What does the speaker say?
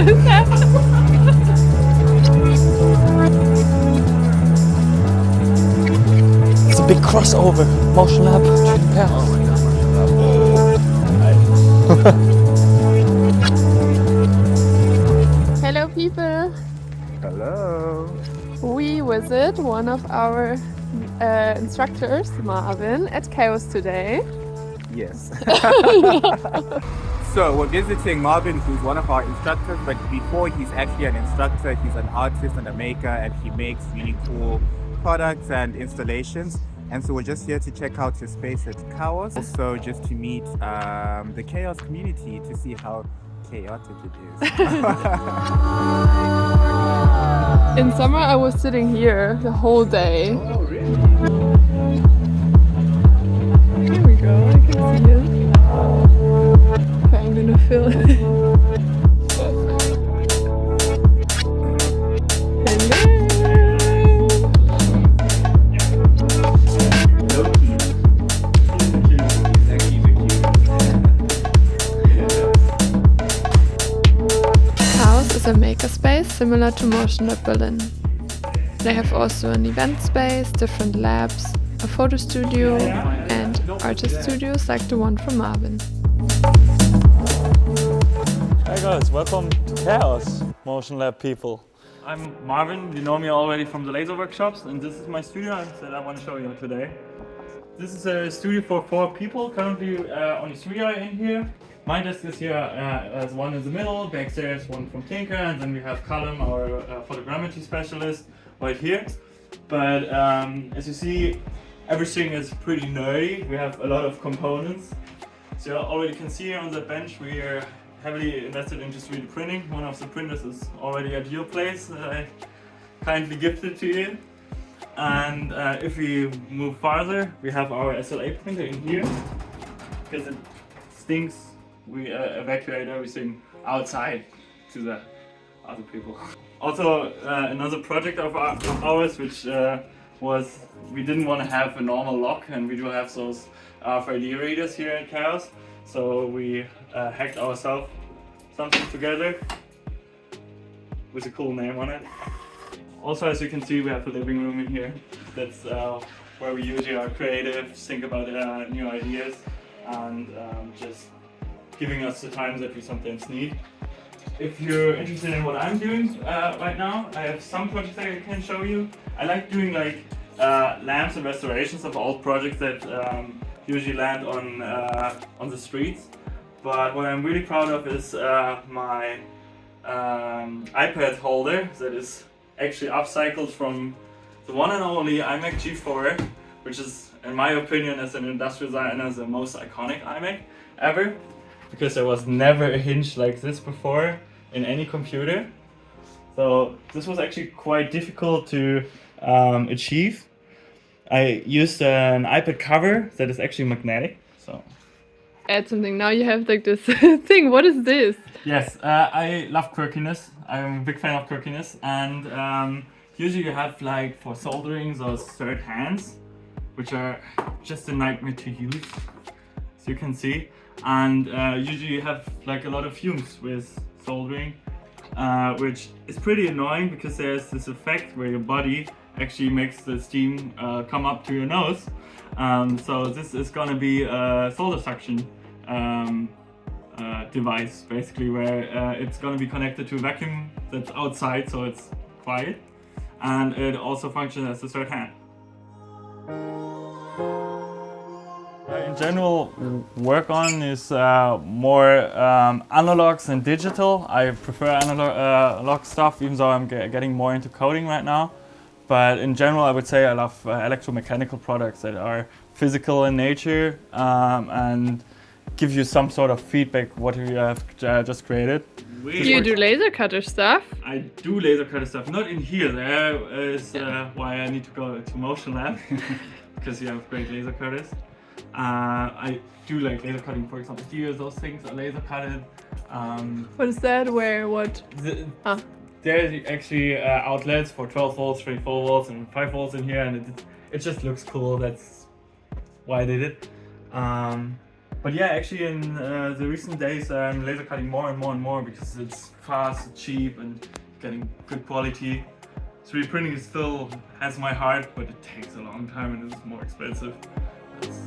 It's a big crossover. Motion Lab, KAOS. Hello people! Hello! We visit one of our instructors, Marvin, at KAOS today. Yes. So we're visiting Marvin, who's one of our instructors, but before he's actually an instructor, he's an artist and a maker, and he makes really cool products and installations. And so we're just here to check out his space at KAOS, also just to meet the KAOS community to see how chaotic it is. In summer I was sitting here the whole day. Oh, really? Here we go, I can see it. Okay, I'm gonna fill it. KAOS is a makerspace similar to MotionLab.Berlin. They have also an event space, different labs, a photo studio and artist studios like the one from Marvin. Hi guys, welcome to KAOS, Motion Lab people. I'm Marvin, you know me already from the laser workshops, and this is my studio that I want to show you today. This is a studio for 4 people, currently only 3 are in here. My desk is here as one in the middle, backstairs one from Tinker, and then we have Callum, our photogrammetry specialist, right here. But as you see, everything is pretty nerdy. We have a lot of components. So you already can see here on the bench we are heavily invested into 3D printing. One of the printers is already at your place that I kindly gifted to you. And if we move farther, we have our SLA printer in here. Because it stinks, we evacuate everything outside to the other people. Also another project of ours, which was we didn't want to have a normal lock, and we do have those RFID readers here at KAOS. So we hacked ourselves something together with a cool name on it. Also, as you can see, we have a living room in here. That's where we usually are creative, think about new ideas, and just giving us the time that we sometimes need. If you're interested in what I'm doing right now, I have some projects that I can show you. I like doing like lamps and restorations of old projects that usually land on the streets. But what I'm really proud of is my iPad holder that is actually upcycled from the one and only iMac G4, which is, in my opinion, as an industrial designer, the most iconic iMac ever. Because there was never a hinge like this before in any computer. So this was actually quite difficult to achieve. I used an iPad cover that is actually magnetic. So Add something, now you have like this thing, what is this? yes, I love quirkiness. I'm a big fan of quirkiness, and usually you have like for soldering those third hands, which are just a nightmare to use, as you can see. And usually you have like a lot of fumes with soldering, which is pretty annoying because there's this effect where your body actually makes the steam come up to your nose. So this is gonna be a solder suction device, basically, where it's gonna be connected to a vacuum that's outside, so it's quiet, and it also functions as a third hand. In general, work on is more analogs and digital. I prefer analog stuff, even though I'm getting more into coding right now. But in general, I would say I love electromechanical products that are physical in nature and give you some sort of feedback what you have just created. Do you do laser cutter stuff? I do laser cutter stuff, not in here. There is why I need to go to MotionLab because you have great laser cutters. I do like laser cutting, for example. Here, those things are laser cutted. What is that? Where? What? There's actually outlets for 12 volts, 24 volts, and 5 volts in here, and it just looks cool. That's why I did it. But yeah, actually in the recent days I'm laser cutting more and more because it's fast, cheap, and getting good quality. 3D printing still has my heart, but it takes a long time and it's more expensive. That's